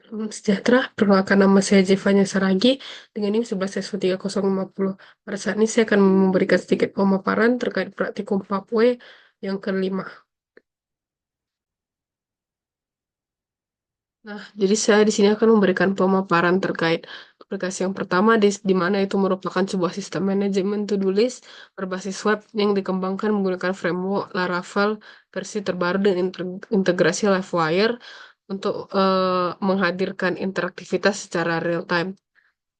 Sejahtera, perkenalkan nama saya Jevanya Saragi dengan NIM 11S3050. Pada saat ini saya akan memberikan sedikit pemaparan terkait praktikum Papue yang kelima. Nah, jadi saya di sini akan memberikan pemaparan terkait aplikasi yang pertama di mana itu merupakan sebuah sistem manajemen to-do list berbasis web yang dikembangkan menggunakan framework Laravel versi terbaru dan integrasi Livewire untuk menghadirkan interaktivitas secara real time.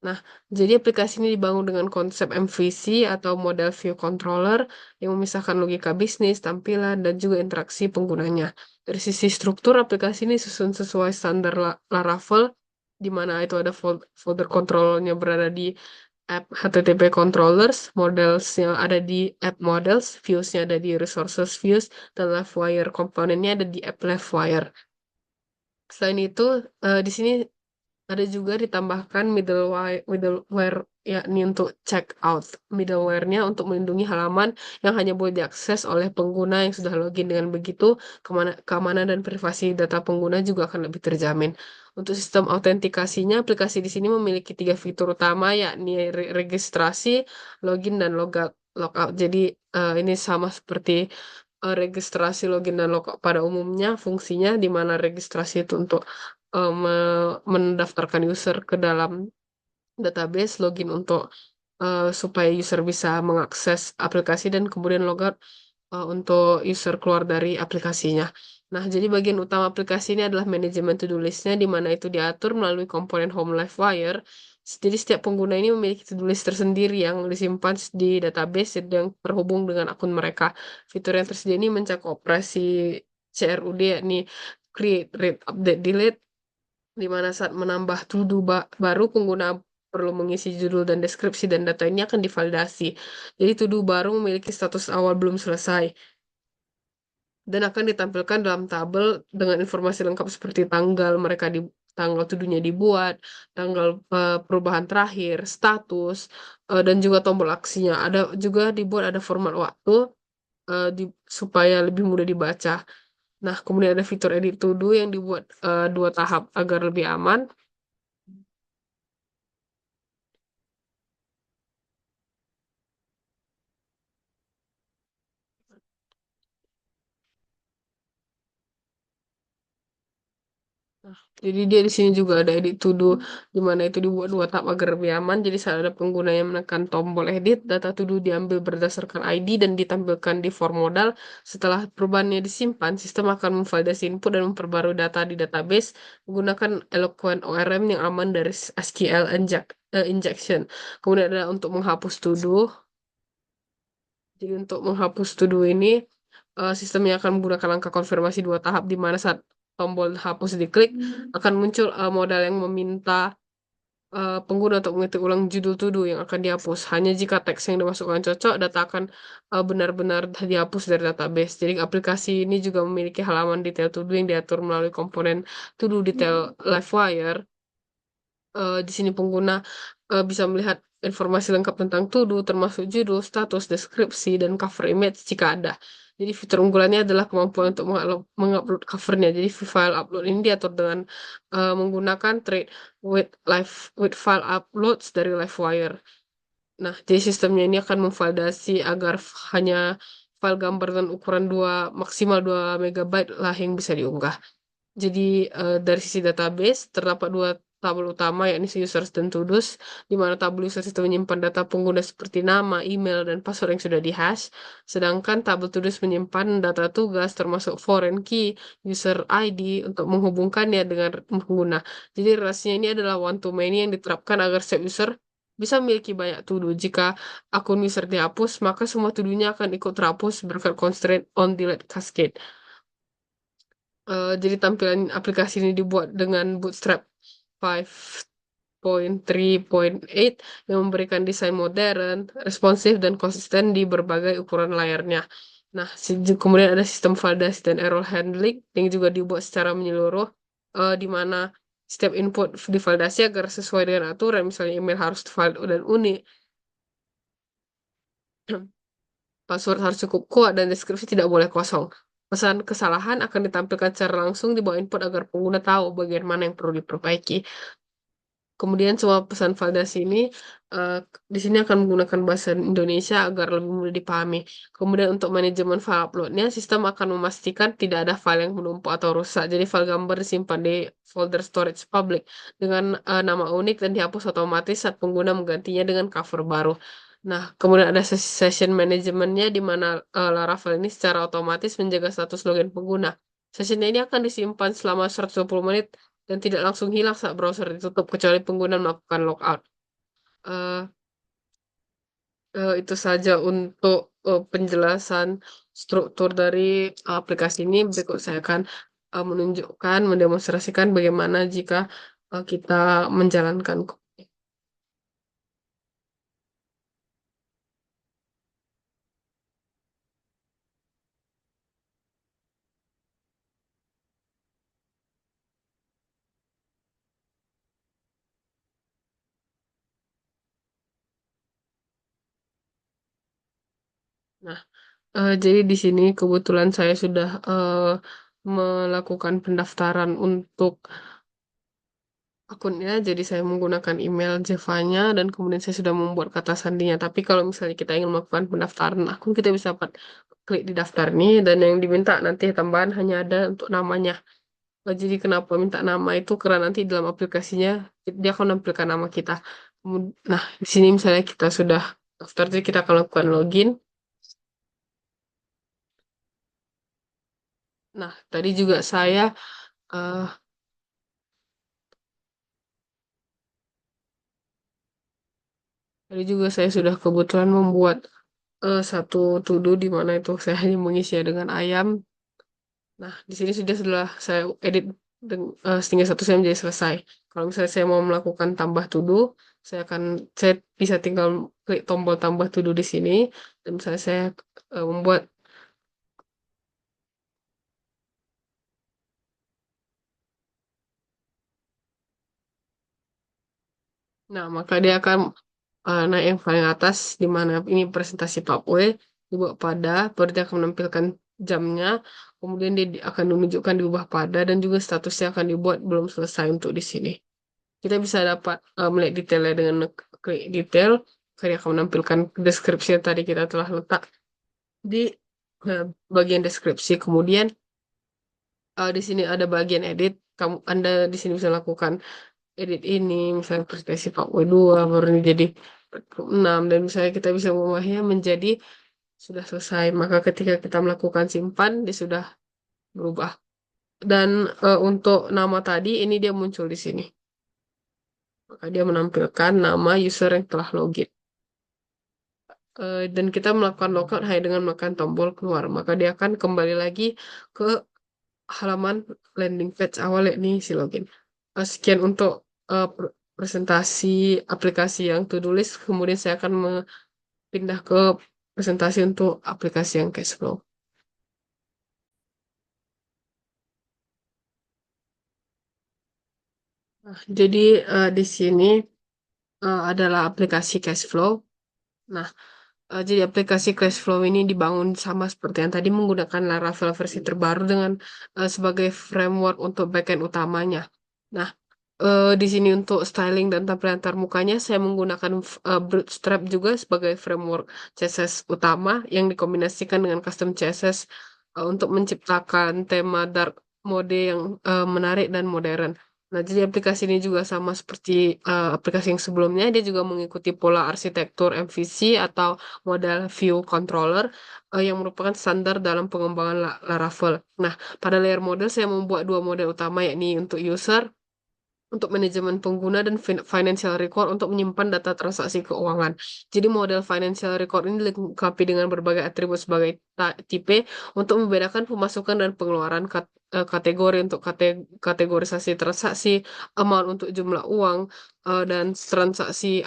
Nah, jadi aplikasi ini dibangun dengan konsep MVC atau Model View Controller yang memisahkan logika bisnis, tampilan, dan juga interaksi penggunanya. Dari sisi struktur, aplikasi ini susun sesuai standar Laravel, di mana itu ada folder controllernya berada di app HTTP controllers, modelsnya ada di app models, viewsnya ada di resources views, dan Livewire komponennya ada di app Livewire. Selain itu, di sini ada juga ditambahkan middleware yakni untuk check out. Middleware-nya untuk melindungi halaman yang hanya boleh diakses oleh pengguna yang sudah login. Dengan begitu, keamanan dan privasi data pengguna juga akan lebih terjamin. Untuk sistem autentikasinya, aplikasi di sini memiliki tiga fitur utama yakni registrasi, login, dan logout. Jadi ini sama seperti registrasi login dan logout pada umumnya fungsinya di mana registrasi itu untuk mendaftarkan user ke dalam database, login untuk supaya user bisa mengakses aplikasi dan kemudian logout untuk user keluar dari aplikasinya. Nah, jadi bagian utama aplikasi ini adalah manajemen to-do list-nya di mana itu diatur melalui komponen Home Livewire. Jadi setiap pengguna ini memiliki to-do list tersendiri yang disimpan di database yang terhubung dengan akun mereka. Fitur yang tersedia ini mencakup operasi CRUD yakni create, read, update, delete, di mana saat menambah baru pengguna perlu mengisi judul dan deskripsi dan data ini akan divalidasi. Jadi to-do baru memiliki status awal belum selesai dan akan ditampilkan dalam tabel dengan informasi lengkap seperti tanggal to-do-nya dibuat, tanggal perubahan terakhir, status, dan juga tombol aksinya. Ada juga dibuat ada format waktu supaya lebih mudah dibaca. Nah, kemudian ada fitur edit to do yang dibuat dua tahap agar lebih aman. Jadi dia di sini juga ada edit to do, di mana itu dibuat dua tahap agar lebih aman. Jadi saat ada pengguna yang menekan tombol edit, data to do diambil berdasarkan ID dan ditampilkan di form modal. Setelah perubahannya disimpan, sistem akan memvalidasi input dan memperbarui data di database menggunakan Eloquent ORM yang aman dari SQL injection. Kemudian ada untuk menghapus to do. Jadi untuk menghapus to do ini, sistemnya akan menggunakan langkah konfirmasi dua tahap di mana saat tombol hapus diklik akan muncul modal yang meminta pengguna untuk mengetik ulang judul to do yang akan dihapus. Hanya jika teks yang dimasukkan cocok, data akan benar-benar dihapus dari database. Jadi aplikasi ini juga memiliki halaman detail to do yang diatur melalui komponen to do detail Livewire. Di sini pengguna bisa melihat informasi lengkap tentang to-do, termasuk judul, status, deskripsi, dan cover image jika ada. Jadi fitur unggulannya adalah kemampuan untuk mengupload covernya. Jadi file upload ini diatur dengan menggunakan thread with file uploads dari Livewire. Nah, jadi sistemnya ini akan memvalidasi agar hanya file gambar dan ukuran maksimal 2 megabyte lah yang bisa diunggah. Jadi dari sisi database terdapat dua tabel utama yakni users dan to-dos, di mana tabel users itu menyimpan data pengguna seperti nama, email, dan password yang sudah di-hash, sedangkan tabel to-dos menyimpan data tugas termasuk foreign key, user ID untuk menghubungkannya dengan pengguna. Jadi relasinya ini adalah one to many yang diterapkan agar setiap user bisa memiliki banyak to-do. Jika akun user dihapus, maka semua to-do-nya akan ikut terhapus berkat constraint on delete cascade. Jadi tampilan aplikasi ini dibuat dengan Bootstrap 5.3.8 yang memberikan desain modern, responsif, dan konsisten di berbagai ukuran layarnya. Nah, kemudian ada sistem validasi dan error handling yang juga dibuat secara menyeluruh, di mana setiap input divalidasi agar sesuai dengan aturan, misalnya email harus valid dan unik, password harus cukup kuat, dan deskripsi tidak boleh kosong. Pesan kesalahan akan ditampilkan secara langsung di bawah input agar pengguna tahu bagian mana yang perlu diperbaiki. Kemudian semua pesan validasi ini eh, di sini akan menggunakan bahasa Indonesia agar lebih mudah dipahami. Kemudian untuk manajemen file uploadnya, sistem akan memastikan tidak ada file yang menumpuk atau rusak. Jadi file gambar disimpan di folder storage public dengan nama unik dan dihapus otomatis saat pengguna menggantinya dengan cover baru. Nah, kemudian ada session manajemennya di mana Laravel ini secara otomatis menjaga status login pengguna. Sessionnya ini akan disimpan selama 120 menit dan tidak langsung hilang saat browser ditutup kecuali pengguna melakukan logout. Eh, itu saja untuk penjelasan struktur dari aplikasi ini. Berikut saya akan menunjukkan, mendemonstrasikan bagaimana jika kita menjalankan. Nah, jadi di sini kebetulan saya sudah melakukan pendaftaran untuk akunnya, jadi saya menggunakan email Java-nya dan kemudian saya sudah membuat kata sandinya. Tapi kalau misalnya kita ingin melakukan pendaftaran akun, kita bisa klik di daftar ini dan yang diminta nanti tambahan hanya ada untuk namanya. Jadi kenapa minta nama itu karena nanti dalam aplikasinya dia akan menampilkan nama kita. Nah, di sini misalnya kita sudah daftar, jadi kita akan lakukan login. Nah, eh, tadi juga saya sudah kebetulan membuat satu to-do di mana itu saya hanya mengisinya dengan ayam. Nah, di sini setelah saya edit sehingga satu saya menjadi selesai. Kalau misalnya saya mau melakukan tambah to-do, saya bisa tinggal klik tombol tambah to-do di sini dan misalnya saya membuat. Nah, maka dia akan naik yang paling atas di mana ini presentasi PubWay dibuat pada, baru dia akan menampilkan jamnya, kemudian akan menunjukkan diubah pada dan juga statusnya akan dibuat belum selesai untuk di sini. Kita bisa dapat melihat detailnya dengan klik detail, karena akan menampilkan deskripsi yang tadi kita telah letak di eh, bagian deskripsi. Kemudian di sini ada bagian edit. Anda di sini bisa lakukan edit ini, misalnya presentasi PowerPoint 2 baru ini jadi 6 dan misalnya kita bisa mengubahnya menjadi sudah selesai. Maka ketika kita melakukan simpan, dia sudah berubah. Dan untuk nama tadi, ini dia muncul di sini. Maka dia menampilkan nama user yang telah login. Dan kita melakukan logout hanya dengan menekan tombol keluar. Maka dia akan kembali lagi ke halaman landing page awal yakni si login. Sekian untuk presentasi aplikasi yang to-do list. Kemudian saya akan pindah ke presentasi untuk aplikasi yang cash flow. Nah, jadi di sini adalah aplikasi cash flow. Nah, jadi aplikasi cash flow ini dibangun sama seperti yang tadi menggunakan Laravel versi terbaru dengan sebagai framework untuk backend utamanya. Nah, di sini untuk styling dan tampilan antarmukanya saya menggunakan Bootstrap juga sebagai framework CSS utama yang dikombinasikan dengan custom CSS untuk menciptakan tema dark mode yang menarik dan modern. Nah, jadi aplikasi ini juga sama seperti aplikasi yang sebelumnya, dia juga mengikuti pola arsitektur MVC atau model view controller yang merupakan standar dalam pengembangan Laravel. Nah, pada layer model saya membuat dua model utama yakni untuk user untuk manajemen pengguna dan financial record untuk menyimpan data transaksi keuangan. Jadi model financial record ini dilengkapi dengan berbagai atribut sebagai tipe untuk membedakan pemasukan dan pengeluaran kategori untuk kategorisasi transaksi, amount untuk jumlah uang, dan transaksi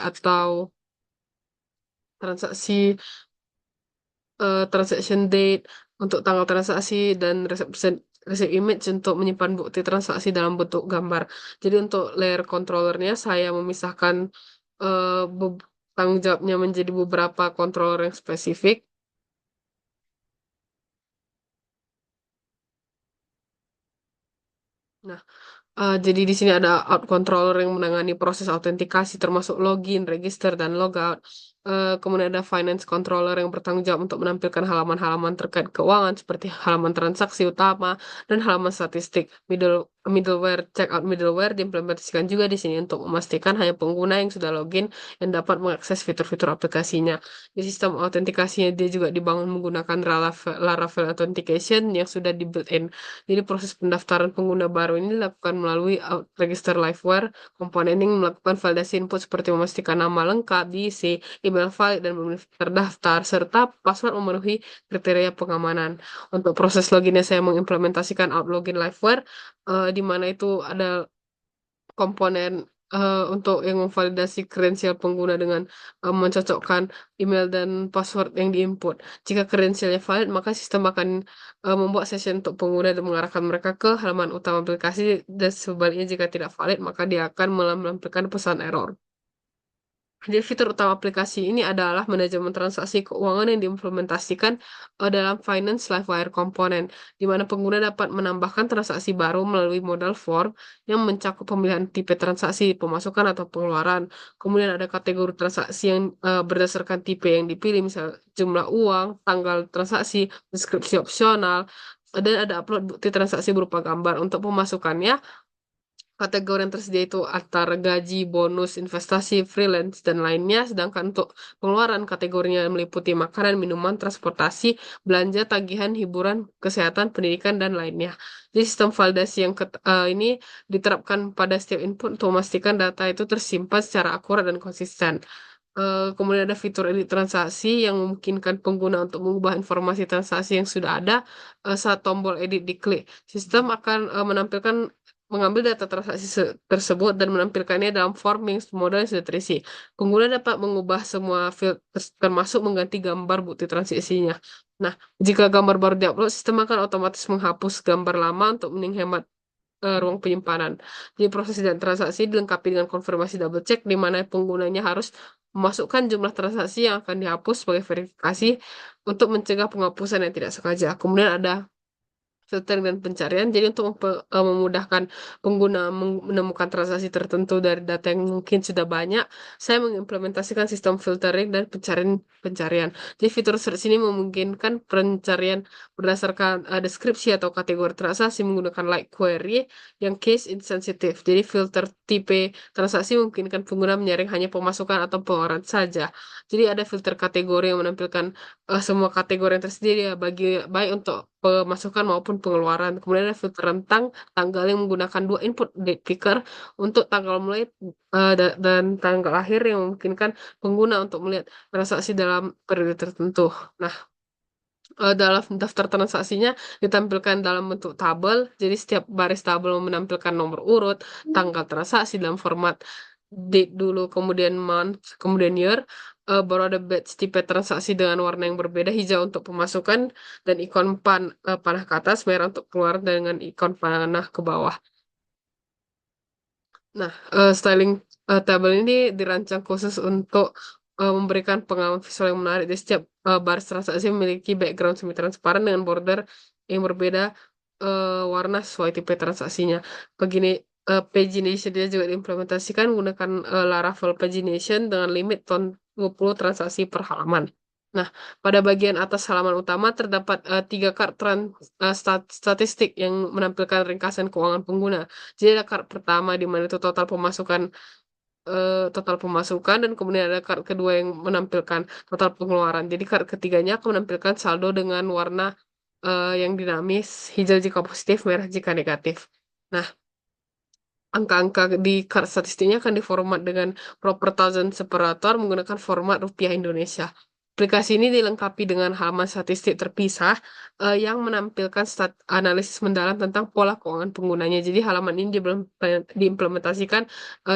transaction date untuk tanggal transaksi dan receipt image untuk menyimpan bukti transaksi dalam bentuk gambar. Jadi untuk layer controllernya saya memisahkan tanggung jawabnya menjadi beberapa controller yang spesifik. Nah, jadi di sini ada out controller yang menangani proses autentikasi termasuk login, register, dan logout. Kemudian ada finance controller yang bertanggung jawab untuk menampilkan halaman-halaman terkait keuangan seperti halaman transaksi utama dan halaman statistik. Middleware, checkout middleware diimplementasikan juga di sini untuk memastikan hanya pengguna yang sudah login yang dapat mengakses fitur-fitur aplikasinya. Di sistem autentikasinya dia juga dibangun menggunakan Laravel Authentication yang sudah di built-in. Jadi proses pendaftaran pengguna baru ini dilakukan melalui register liveware, komponen yang melakukan validasi input seperti memastikan nama lengkap, diisi, email valid, dan memilih terdaftar, serta password memenuhi kriteria pengamanan. Untuk proses loginnya saya mengimplementasikan outlogin liveware, di mana itu ada komponen untuk yang memvalidasi kredensial pengguna dengan mencocokkan email dan password yang diinput. Jika kredensialnya valid, maka sistem akan membuat session untuk pengguna dan mengarahkan mereka ke halaman utama aplikasi, dan sebaliknya jika tidak valid, maka dia akan menampilkan pesan error. Jadi fitur utama aplikasi ini adalah manajemen transaksi keuangan yang diimplementasikan dalam Finance Livewire Component, di mana pengguna dapat menambahkan transaksi baru melalui modal form yang mencakup pemilihan tipe transaksi, pemasukan atau pengeluaran. Kemudian ada kategori transaksi yang berdasarkan tipe yang dipilih, misal jumlah uang, tanggal transaksi, deskripsi opsional, dan ada upload bukti transaksi berupa gambar. Untuk pemasukannya, kategori yang tersedia itu antara gaji, bonus, investasi, freelance, dan lainnya. Sedangkan untuk pengeluaran kategorinya meliputi makanan, minuman, transportasi, belanja, tagihan, hiburan, kesehatan, pendidikan, dan lainnya. Jadi sistem validasi yang ini diterapkan pada setiap input untuk memastikan data itu tersimpan secara akurat dan konsisten. Kemudian ada fitur edit transaksi yang memungkinkan pengguna untuk mengubah informasi transaksi yang sudah ada saat tombol edit diklik. Sistem akan menampilkan mengambil data transaksi tersebut dan menampilkannya dalam form yang modal yang sudah terisi. Pengguna dapat mengubah semua field termasuk mengganti gambar bukti transaksinya. Nah, jika gambar baru diupload, sistem akan otomatis menghapus gambar lama untuk menghemat ruang penyimpanan. Jadi proses dan transaksi dilengkapi dengan konfirmasi double check di mana penggunanya harus memasukkan jumlah transaksi yang akan dihapus sebagai verifikasi untuk mencegah penghapusan yang tidak sengaja. Kemudian ada filtering dan pencarian. Jadi untuk memudahkan pengguna menemukan transaksi tertentu dari data yang mungkin sudah banyak, saya mengimplementasikan sistem filtering dan pencarian. Jadi fitur search ini memungkinkan pencarian berdasarkan deskripsi atau kategori transaksi menggunakan like query yang case insensitive. Jadi filter tipe transaksi memungkinkan pengguna menyaring hanya pemasukan atau pengeluaran saja. Jadi ada filter kategori yang menampilkan semua kategori yang tersedia bagi baik untuk pemasukan maupun pengeluaran. Kemudian ada filter rentang tanggal yang menggunakan dua input date picker untuk tanggal mulai dan tanggal akhir yang memungkinkan pengguna untuk melihat transaksi dalam periode tertentu. Nah, dalam daftar transaksinya ditampilkan dalam bentuk tabel. Jadi setiap baris tabel menampilkan nomor urut, tanggal transaksi dalam format date dulu, kemudian month, kemudian year. Baru ada batch tipe transaksi dengan warna yang berbeda, hijau untuk pemasukan dan ikon panah ke atas, merah untuk keluar dengan ikon panah ke bawah. Nah, styling tabel ini dirancang khusus untuk memberikan pengalaman visual yang menarik. Di setiap baris transaksi memiliki background semi-transparan dengan border yang berbeda warna sesuai tipe transaksinya. Begini, pagination dia juga diimplementasikan menggunakan Laravel pagination dengan limit 20 transaksi per halaman. Nah, pada bagian atas halaman utama terdapat tiga statistik yang menampilkan ringkasan keuangan pengguna. Jadi ada kart pertama di mana itu total pemasukan, dan kemudian ada kart kedua yang menampilkan total pengeluaran. Jadi kart ketiganya akan menampilkan saldo dengan warna yang dinamis, hijau jika positif, merah jika negatif. Nah, angka-angka di kart statistiknya akan diformat dengan proper thousand separator menggunakan format rupiah Indonesia. Aplikasi ini dilengkapi dengan halaman statistik terpisah yang menampilkan analisis mendalam tentang pola keuangan penggunanya. Jadi halaman ini diimplementasikan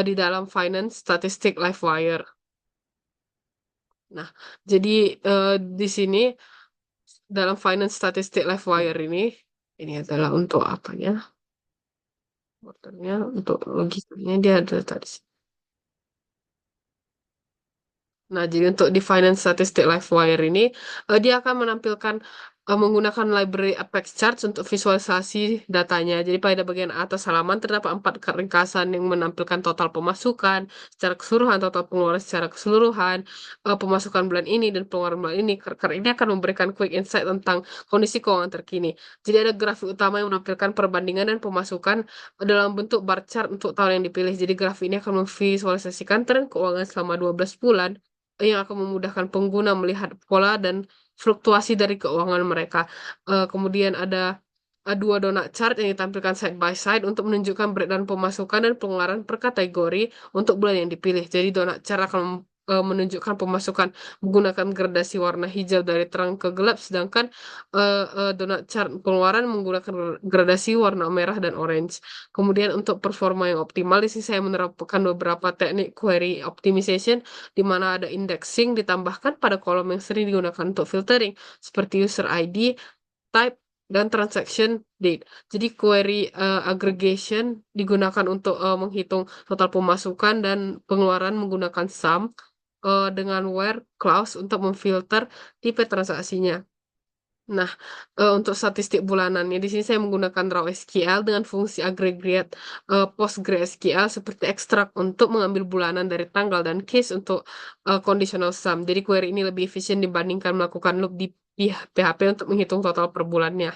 di dalam Finance Statistic Livewire. Nah, jadi di sini dalam Finance Statistic Livewire ini adalah untuk apanya? Motornya untuk logikanya dia ada tadi. Nah, jadi untuk di Finance Statistic Livewire ini, dia akan menampilkan menggunakan library Apex Charts untuk visualisasi datanya. Jadi pada bagian atas halaman terdapat 4 ringkasan yang menampilkan total pemasukan secara keseluruhan, total pengeluaran secara keseluruhan, pemasukan bulan ini dan pengeluaran bulan ini. Ker ini akan memberikan quick insight tentang kondisi keuangan terkini. Jadi ada grafik utama yang menampilkan perbandingan dan pemasukan dalam bentuk bar chart untuk tahun yang dipilih. Jadi grafik ini akan memvisualisasikan tren keuangan selama 12 bulan yang akan memudahkan pengguna melihat pola dan fluktuasi dari keuangan mereka. Kemudian ada dua donut chart yang ditampilkan side by side untuk menunjukkan breakdown pemasukan dan pengeluaran per kategori untuk bulan yang dipilih. Jadi donut chart akan menunjukkan pemasukan menggunakan gradasi warna hijau dari terang ke gelap, sedangkan donut chart pengeluaran menggunakan gradasi warna merah dan orange. Kemudian untuk performa yang optimal, di sini saya menerapkan beberapa teknik query optimization di mana ada indexing ditambahkan pada kolom yang sering digunakan untuk filtering seperti user ID, type, dan transaction date. Jadi query aggregation digunakan untuk menghitung total pemasukan dan pengeluaran menggunakan sum dengan where clause untuk memfilter tipe transaksinya. Nah, untuk statistik bulanannya di sini saya menggunakan raw SQL dengan fungsi aggregate PostgreSQL seperti ekstrak untuk mengambil bulanan dari tanggal dan case untuk conditional sum. Jadi query ini lebih efisien dibandingkan melakukan loop di PHP untuk menghitung total per bulannya.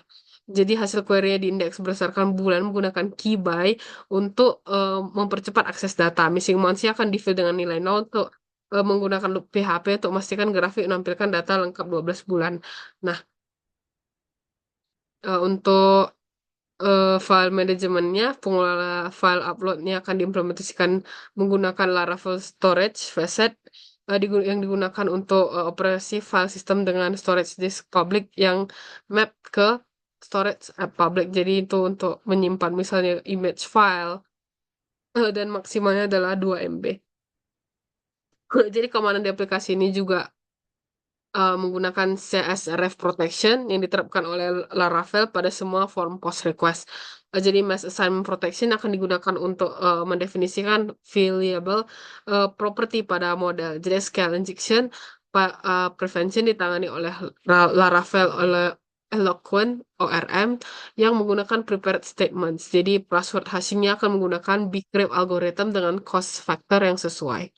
Jadi hasil query-nya diindeks berdasarkan bulan menggunakan key by untuk mempercepat akses data. Missing months akan di-fill dengan nilai 0 untuk menggunakan loop PHP untuk memastikan grafik menampilkan data lengkap 12 bulan. Nah, untuk file manajemennya, pengelola file uploadnya akan diimplementasikan menggunakan Laravel Storage Facet yang digunakan untuk operasi file system dengan storage disk public yang map ke storage app public. Jadi itu untuk menyimpan misalnya image file dan maksimalnya adalah 2 MB. Jadi keamanan di aplikasi ini juga menggunakan CSRF protection yang diterapkan oleh Laravel pada semua form post request. Jadi mass assignment protection akan digunakan untuk mendefinisikan variable property pada model. Jadi scale injection prevention ditangani oleh Laravel oleh Eloquent ORM yang menggunakan prepared statements. Jadi password hashingnya akan menggunakan bcrypt algorithm dengan cost factor yang sesuai.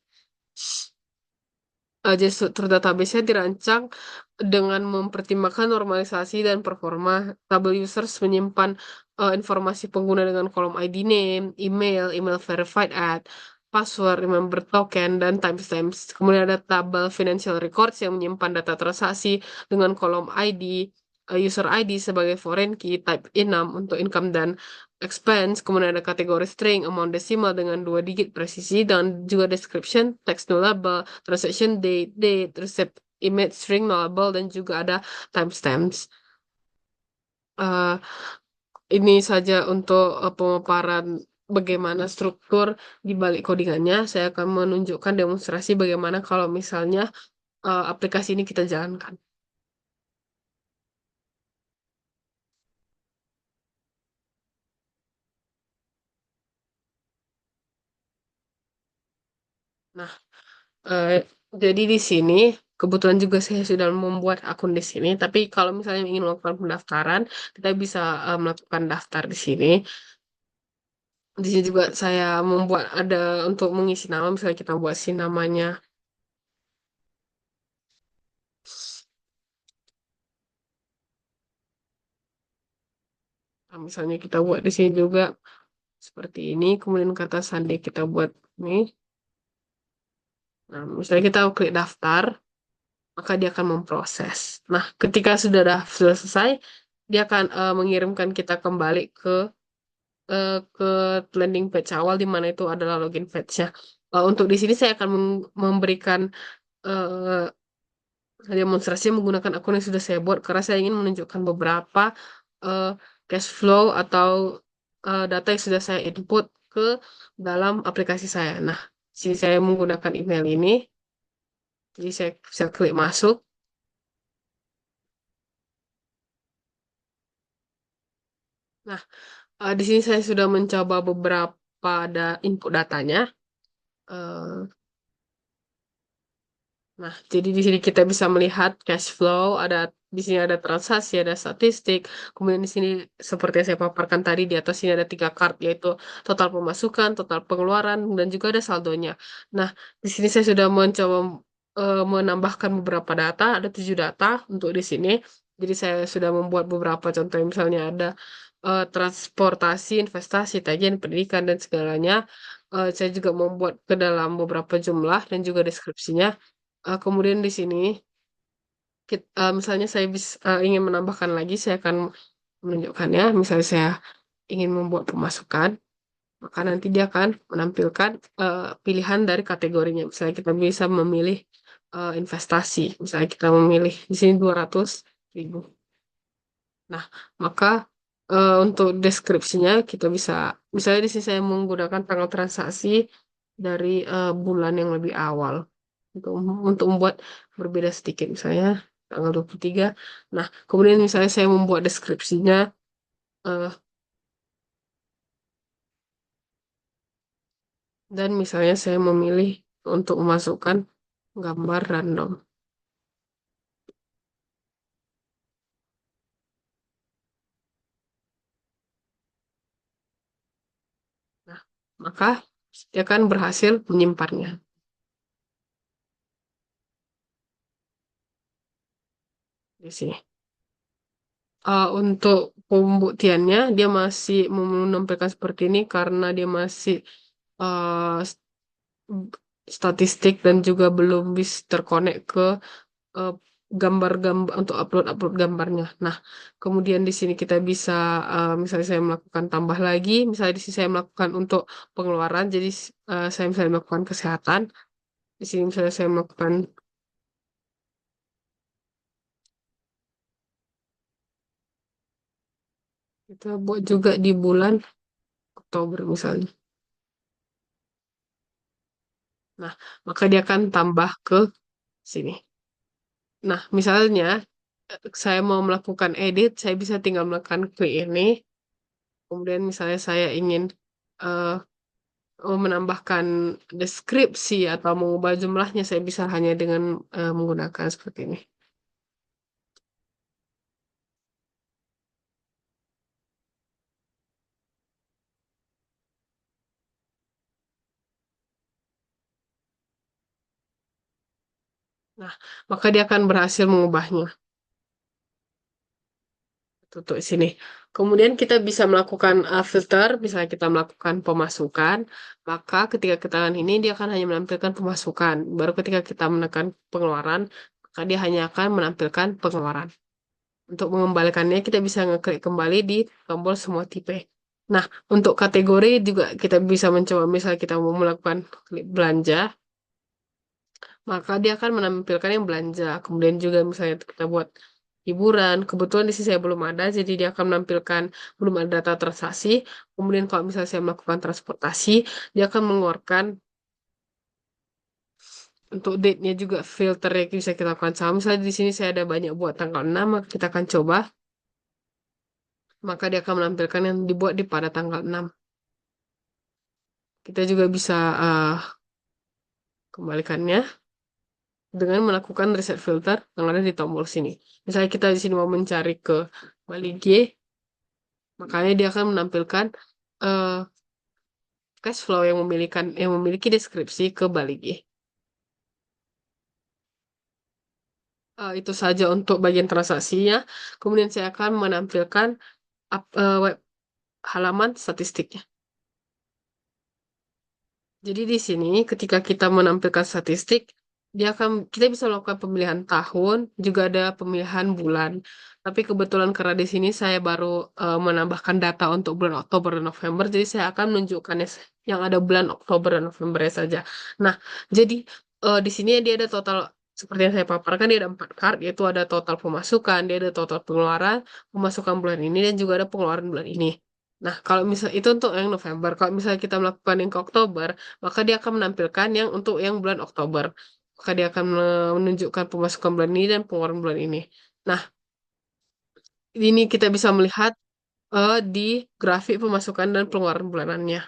Jadi struktur database-nya dirancang dengan mempertimbangkan normalisasi dan performa. Tabel users menyimpan informasi pengguna dengan kolom ID name, email verified at, password, remember token, dan timestamps. Kemudian ada tabel financial records yang menyimpan data transaksi dengan kolom ID, user ID sebagai foreign key, type enum untuk income dan expense, kemudian ada kategori string, amount decimal dengan 2 digit presisi, dan juga description, text nullable, transaction date, receipt image string nullable, dan juga ada timestamps. Eh, ini saja untuk pemaparan bagaimana struktur di balik codingannya. Saya akan menunjukkan demonstrasi bagaimana kalau misalnya aplikasi ini kita jalankan. Nah, Eh, jadi di sini kebetulan juga saya sudah membuat akun di sini. Tapi kalau misalnya ingin melakukan pendaftaran, kita bisa melakukan daftar di sini. Di sini juga saya membuat ada untuk mengisi nama. Misalnya kita buat si namanya. Nah, misalnya kita buat di sini juga seperti ini. Kemudian kata sandi kita buat ini. Nah, misalnya kita klik daftar, maka dia akan memproses. Nah, ketika sudah selesai, dia akan mengirimkan kita kembali ke landing page awal di mana itu adalah login page-nya. Untuk di sini saya akan memberikan eh, demonstrasi menggunakan akun yang sudah saya buat karena saya ingin menunjukkan beberapa eh, cash flow atau data yang sudah saya input ke dalam aplikasi saya. Nah, sini saya menggunakan email ini, jadi saya bisa klik masuk. Nah, di sini saya sudah mencoba beberapa input datanya. Eh, Nah, jadi di sini kita bisa melihat cash flow, ada Di sini ada transaksi, ada statistik. Kemudian di sini seperti yang saya paparkan tadi di atas ini ada tiga chart yaitu total pemasukan, total pengeluaran, dan juga ada saldonya. Nah, di sini saya sudah mencoba menambahkan beberapa data, ada 7 data untuk di sini. Jadi saya sudah membuat beberapa contoh, misalnya ada transportasi, investasi, tagihan, pendidikan, dan segalanya. Saya juga membuat ke dalam beberapa jumlah dan juga deskripsinya. Kemudian di sini misalnya saya ingin menambahkan lagi, saya akan menunjukkannya. Misalnya saya ingin membuat pemasukan, maka nanti dia akan menampilkan pilihan dari kategorinya. Misalnya kita bisa memilih investasi. Misalnya kita memilih di sini 200.000. Nah, maka untuk deskripsinya kita bisa, misalnya di sini saya menggunakan tanggal transaksi dari bulan yang lebih awal untuk membuat berbeda sedikit, misalnya tanggal 23. Nah, kemudian misalnya saya membuat deskripsinya eh, dan misalnya saya memilih untuk memasukkan gambar random. Nah, maka dia akan berhasil menyimpannya di sini. Untuk pembuktiannya, dia masih menampilkan seperti ini karena dia masih uh, s- statistik dan juga belum bisa terkonek ke uh, gambar-gambar untuk upload-upload gambarnya. Nah, kemudian di sini kita bisa, misalnya saya melakukan tambah lagi, misalnya di sini saya melakukan untuk pengeluaran, jadi saya misalnya melakukan kesehatan, di sini misalnya saya melakukan, kita buat juga di bulan Oktober misalnya. Nah, maka dia akan tambah ke sini. Nah, misalnya saya mau melakukan edit, saya bisa tinggal melakukan klik ini. Kemudian misalnya saya ingin eh, menambahkan deskripsi atau mengubah jumlahnya, saya bisa hanya dengan menggunakan seperti ini. Nah, maka dia akan berhasil mengubahnya. Tutup sini. Kemudian kita bisa melakukan filter, misalnya kita melakukan pemasukan, maka ketika kita tekan ini dia akan hanya menampilkan pemasukan. Baru ketika kita menekan pengeluaran, maka dia hanya akan menampilkan pengeluaran. Untuk mengembalikannya, kita bisa ngeklik kembali di tombol semua tipe. Nah, untuk kategori juga kita bisa mencoba, misalnya kita mau melakukan klik belanja, maka dia akan menampilkan yang belanja. Kemudian juga misalnya kita buat hiburan, kebetulan di sini saya belum ada, jadi dia akan menampilkan belum ada data transaksi. Kemudian kalau misalnya saya melakukan transportasi, dia akan mengeluarkan untuk date-nya juga filter yang bisa kita lakukan sama. Misalnya di sini saya ada banyak buat tanggal 6, maka kita akan coba, maka dia akan menampilkan yang dibuat di pada tanggal 6. Kita juga bisa kembalikannya dengan melakukan reset filter yang ada di tombol sini. Misalnya kita di sini mau mencari ke Bali G, makanya dia akan menampilkan eh, cash flow yang memiliki deskripsi ke Bali G. Itu saja untuk bagian transaksinya. Kemudian saya akan menampilkan web halaman statistiknya. Jadi di sini ketika kita menampilkan statistik, kita bisa melakukan pemilihan tahun, juga ada pemilihan bulan. Tapi kebetulan karena di sini saya baru menambahkan data untuk bulan Oktober dan November, jadi saya akan menunjukkan yang ada bulan Oktober dan November saja. Nah, jadi di sini dia ada total seperti yang saya paparkan, dia ada 4 chart, yaitu ada total pemasukan, dia ada total pengeluaran, pemasukan bulan ini, dan juga ada pengeluaran bulan ini. Nah, kalau misal itu untuk yang November, kalau misalnya kita melakukan yang ke Oktober, maka dia akan menampilkan yang untuk yang bulan Oktober. Maka dia akan menunjukkan pemasukan bulan ini dan pengeluaran bulan ini. Nah, ini kita bisa melihat di grafik pemasukan dan pengeluaran bulanannya.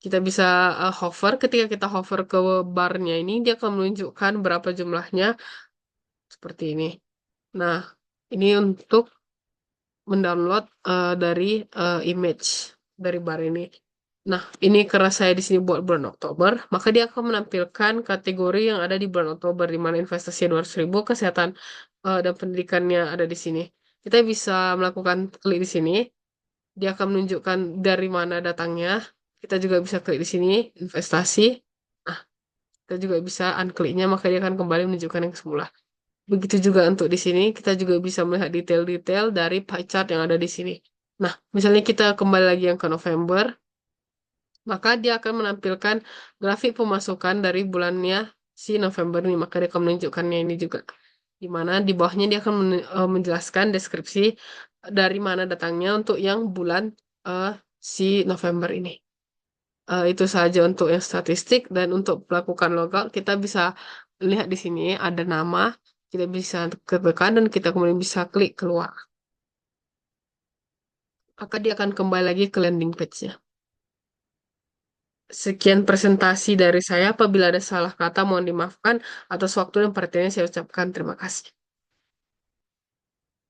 Kita bisa hover, ketika kita hover ke barnya ini, dia akan menunjukkan berapa jumlahnya seperti ini. Nah, Ini untuk mendownload dari image dari bar ini. Nah, ini karena saya di sini buat bulan Oktober, maka dia akan menampilkan kategori yang ada di bulan Oktober, di mana investasi 200.000, kesehatan dan pendidikannya ada di sini. Kita bisa melakukan klik di sini, dia akan menunjukkan dari mana datangnya. Kita juga bisa klik di sini, investasi. Nah, kita juga bisa unkliknya, maka dia akan kembali menunjukkan yang semula. Begitu juga untuk di sini, kita juga bisa melihat detail-detail dari pie chart yang ada di sini. Nah, misalnya kita kembali lagi yang ke November, maka dia akan menampilkan grafik pemasukan dari bulannya si November ini. Maka dia akan menunjukkannya ini juga. Di mana di bawahnya dia akan menjelaskan deskripsi dari mana datangnya untuk yang bulan eh, si November ini. Itu saja untuk yang statistik dan untuk melakukan logout kita bisa lihat di sini ada nama, kita bisa tekan dan kita kemudian bisa klik keluar. Maka dia akan kembali lagi ke landing page-nya. Sekian presentasi dari saya. Apabila ada salah kata, mohon dimaafkan. Atas waktu dan perhatiannya saya ucapkan terima kasih.